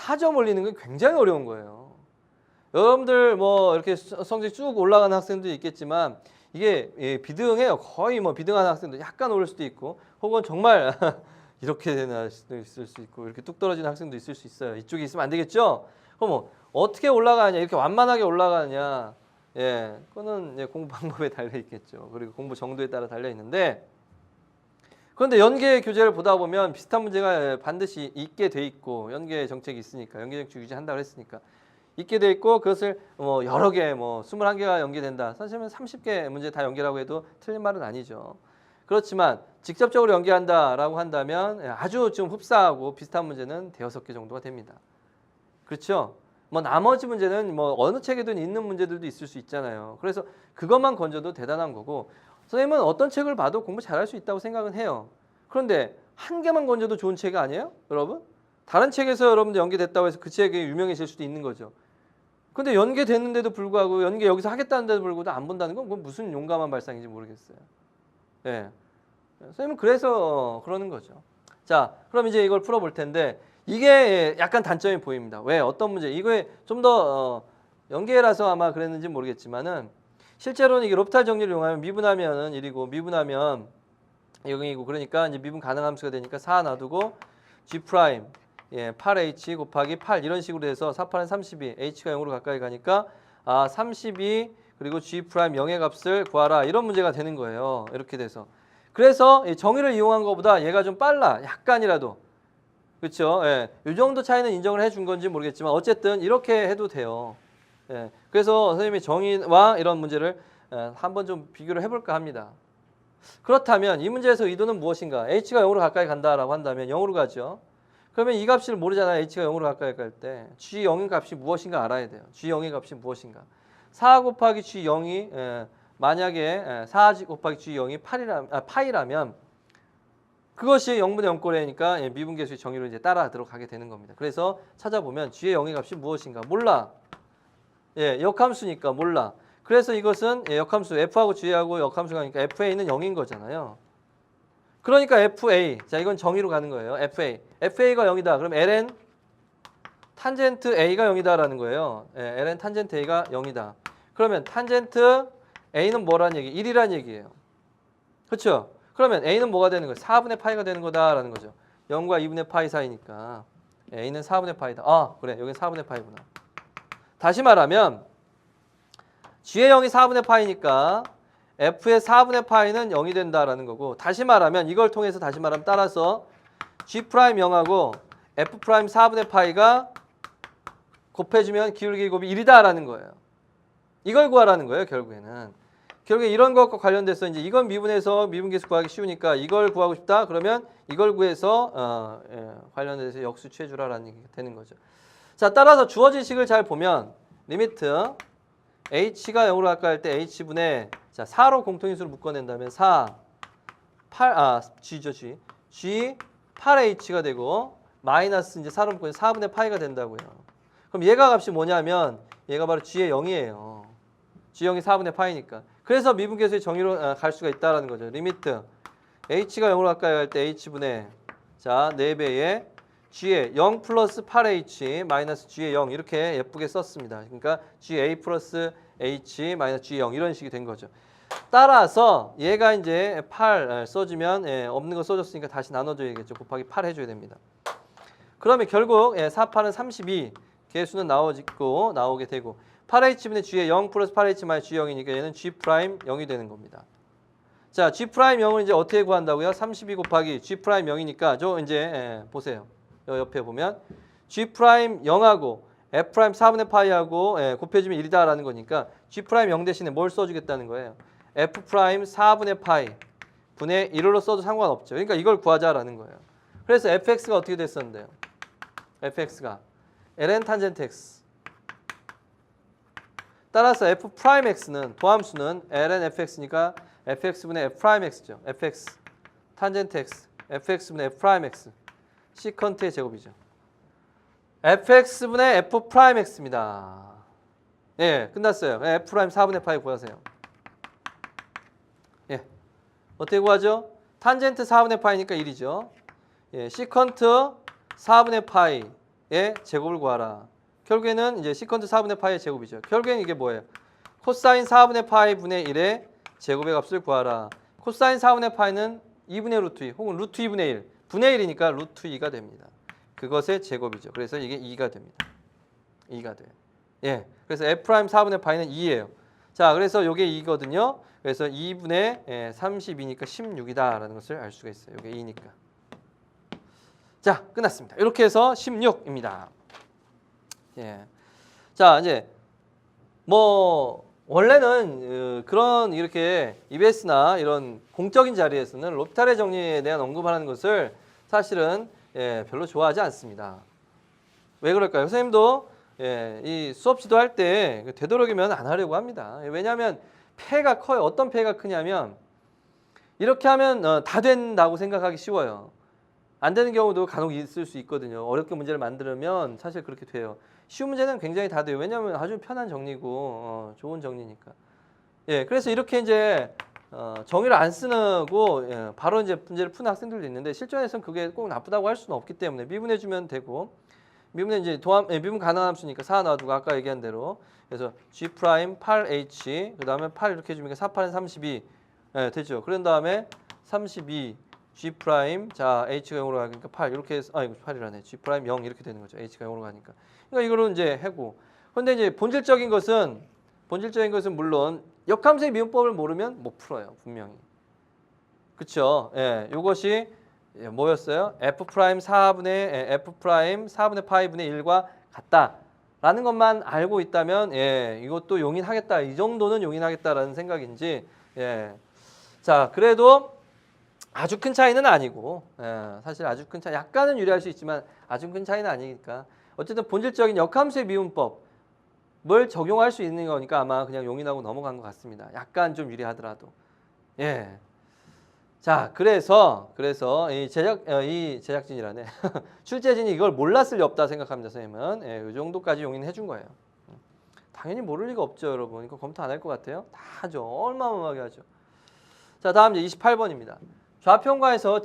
4점 올리는 건 굉장히 어려운 거예요. 여러분들 뭐 이렇게 성적이 쭉 올라가는 학생도 있겠지만 이게 비등해요. 거의 뭐 비등하는 학생도 약간 오를 수도 있고 혹은 정말 이렇게 되나 수도 있을 수 있고 이렇게 뚝 떨어지는 학생도 있을 수 있어요. 이쪽에 있으면 안 되겠죠? 그럼 뭐 어떻게 올라가냐 이렇게 완만하게 올라가냐 그거는 이제 공부 방법에 달려 있겠죠. 그리고 공부 정도에 따라 달려 있는데 그런데 연계 교재를 보다 보면 비슷한 문제가 반드시 있게 돼 있고 연계 정책이 있으니까 연계 정책 유지한다고 했으니까 있게 돼 있고 그것을 뭐 여러 개 뭐 21개가 연계된다. 사실은 30개 문제 다 연계라고 해도 틀린 말은 아니죠. 그렇지만 직접적으로 연계한다라고 한다면 아주 좀 흡사하고 비슷한 문제는 대여섯 개 정도가 됩니다. 그렇죠? 뭐 나머지 문제는 뭐 어느 책에든 있는 문제들도 있을 수 있잖아요. 그래서 그것만 건져도 대단한 거고 선생님은 어떤 책을 봐도 공부 잘할 수 있다고 생각은 해요. 그런데 한 개만 건져도 좋은 책 아니에요? 여러분? 다른 책에서 여러분들 연계됐다고 해서 그 책이 유명해질 수도 있는 거죠. 근데 연계됐는데도 불구하고 연계 여기서 하겠다는데도 불구하고 안 본다는 건 그건 무슨 용감한 발상인지 모르겠어요. 예. 선생님은 그래서 그러는 거죠. 자, 그럼 이제 이걸 풀어볼 텐데 이게 약간 단점이 보입니다. 왜? 어떤 문제? 이거에 좀 더 연계라서 아마 그랬는지 모르겠지만은 실제로는 이게 롭탈 정리를 이용하면 미분하면은 1이고 미분하면 0이고 그러니까 이제 미분 가능 함수가 되니까 4 놔두고 G 프라임 8H 곱하기 8 이런 식으로 해서 4, 8은 32 H가 0으로 가까이 가니까 32 그리고 G 프라임 0의 값을 구하라 이런 문제가 되는 거예요. 이렇게 돼서 그래서 정의를 이용한 것보다 얘가 좀 빨라 약간이라도 그렇죠? 이 정도 차이는 인정을 해준 건지 모르겠지만 어쨌든 이렇게 해도 돼요. 그래서 선생님이 정의와 이런 문제를 한번 좀 비교를 해볼까 합니다. 그렇다면 이 문제에서 의도는 무엇인가? H가 0으로 가까이 간다라고 한다면 0으로 가죠. 그러면 이 값을 모르잖아요. H가 0으로 가까이 갈 때 G0의 값이 무엇인가 알아야 돼요. G0의 값이 무엇인가? 4 곱하기 G0이 만약에 4 곱하기 G0이 8이라면 그것이 0분의 0꼴이니까 미분계수의 정의로 이제 따라하도록 하게 되는 겁니다. 그래서 찾아보면 G의 0의 값이 무엇인가? 몰라. 역함수니까 몰라. 그래서 이것은 역함수 F하고 G하고 역함수가 하니까 FA는 0인 거잖아요. 그러니까 FA. 자, 이건 정의로 가는 거예요. FA. FA가 0이다. 그럼 LN 탄젠트 A가 0이다라는 거예요. LN 탄젠트 A가 0이다. 그러면 탄젠트 A는 뭐라는 얘기? 1이라는 얘기예요. 그렇죠? 그러면 A는 뭐가 되는 거예요? 4분의 파이가 되는 거다라는 거죠. 0과 2분의 파이 사이니까 A는 4분의 파이다. 그래. 여긴 4분의 파이구나. 다시 말하면 G의 0이 4분의 파이니까 F의 4분의 파이는 0이 된다라는 거고 다시 말하면 이걸 통해서 다시 말하면 따라서 G 프라임 0하고 F 프라임 4분의 파이가 곱해주면 기울기 곱이 1이다라는 거예요. 이걸 구하라는 거예요. 결국에는. 결국에 이런 것과 관련돼서 이제 이건 미분해서 미분계수 구하기 쉬우니까 이걸 구하고 싶다. 그러면 이걸 구해서 관련돼서 역수 취해주라라는 얘기가 되는 거죠. 자, 따라서 주어진 식을 잘 보면 리미트 h가 0으로 가까이 할 때 h분의 자 4로 공통인수를 묶어낸다면 4 8 g죠 g g 8h가 되고 마이너스 이제 4로 묶으면 4분의 파이가 된다고요. 그럼 얘가 값이 뭐냐면 얘가 바로 g의 0이에요. g0이 4분의 파이니까. 그래서 미분계수의 정의로 갈 수가 있다라는 거죠. 리미트 h가 0으로 가까이 갈 때 h분의 자 4배의 g의 0 플러스 8h 마이너스 g의 0 이렇게 예쁘게 썼습니다. 그러니까 ga 플러스 h 마이너스 g 0 이런 식이 된 거죠. 따라서 얘가 이제 8 써주면 없는 거 써줬으니까 다시 나눠줘야겠죠. 곱하기 8 해줘야 됩니다. 그러면 결국 4, 8은 32 개수는 나오게 되고 8h분의 g의 0 플러스 8h 마이너스 g0이니까 얘는 g 프라임 0이 되는 겁니다. 자, g 프라임 0을 이제 어떻게 구한다고요? 32 곱하기 g 프라임 0이니까 저 이제 보세요. 옆에 보면 g 프라임 0하고 f 프라임 4분의 파이하고 곱해주면 1이다라는 거니까 g 프라임 0 대신에 뭘 써주겠다는 거예요? f 프라임 4분의 파이 분의 1로 써도 상관없죠. 그러니까 이걸 구하자라는 거예요. 그래서 fx가 어떻게 됐었는데요? fx가 ln 탄젠트 x 따라서 f 프라임 x는 도함수는 ln fx니까 fx분의 f 프라임 x죠. fx 탄젠트 x fx분의 f 프라임 x 시컨트의 제곱이죠. fx분의 f 프라임 x입니다. 끝났어요. f 프라임 4분의 파이 구하세요. 어떻게 구하죠? 탄젠트 4분의 파이니까 1이죠. 시컨트 4분의 파이 제곱을 구하라. 결국에는 이제 시컨트 4분의 파이의 제곱이죠. 결국에는 이게 뭐예요? 코사인 4분의 파이 분의 1의 제곱의 값을 구하라. 코사인 4분의 파이는 2분의 루트 2 혹은 루트 2분의 1. 분의 1이니까 루트 2가 됩니다. 그것의 제곱이죠. 그래서 이게 2가 됩니다. 2가 돼요. 예. 그래서 f 프라임 4분의 파이는 2예요. 자, 그래서 이게 2거든요. 그래서 2분의 32니까 16이다라는 것을 알 수가 있어요. 이게 2니까. 자, 끝났습니다. 이렇게 해서 16입니다. 예. 자, 이제 뭐 원래는 그런 이렇게 EBS나 이런 공적인 자리에서는 롭탈의 정리에 대한 언급하는 것을 사실은 별로 좋아하지 않습니다. 왜 그럴까요? 선생님도 이 수업 지도할 때 되도록이면 안 하려고 합니다. 왜냐하면 폐해가 커요. 어떤 폐해가 크냐면 이렇게 하면 다 된다고 생각하기 쉬워요. 안 되는 경우도 간혹 있을 수 있거든요. 어렵게 문제를 만들면 사실 그렇게 돼요. 쉬운 문제는 굉장히 다 돼요. 왜냐하면 아주 편한 정리고 좋은 정리니까. 예, 그래서 이렇게 이제 정의를 안 쓰고 바로 이제 문제를 푸는 학생들도 있는데 실전에서는 그게 꼭 나쁘다고 할 수는 없기 때문에 미분해주면 되고 미분은 이제 미분 가능한 함수니까 4 놔두고 아까 얘기한 대로 그래서 G 프라임 8H 그 다음에 8 이렇게 해주면 4, 8은 32 되죠. 그런 다음에 32 G 프라임 자 H가 0으로 가니까 8 이렇게 해서 이거 8이라네. G 프라임 0 이렇게 되는 거죠. H가 0으로 가니까. 그러니까 이거로 이제 해고. 그런데 이제 본질적인 것은 물론 역함수의 미분법을 모르면 못 풀어요. 분명히. 그렇죠? 예. 이것이 뭐였어요? F 프라임 4분의 파이분의 1과 같다라는 것만 알고 있다면 이것도 용인하겠다. 이 정도는 용인하겠다라는 생각인지 자, 그래도 아주 큰 차이는 아니고 사실 아주 큰 차이 약간은 유리할 수 있지만 아주 큰 차이는 아니니까 어쨌든 본질적인 역함수의 미분법을 적용할 수 있는 거니까 아마 그냥 용인하고 넘어간 것 같습니다. 약간 좀 유리하더라도. 자, 그래서 이 제작진이라네. 출제진이 이걸 몰랐을 리 없다 생각합니다, 선생님은. 이 정도까지 용인해 준 거예요. 당연히 모를 리가 없죠, 여러분. 이거 검토 안 할 것 같아요? 다 하죠. 얼마만하게 하죠. 자, 다음 이제 28번입니다. 좌표원가에서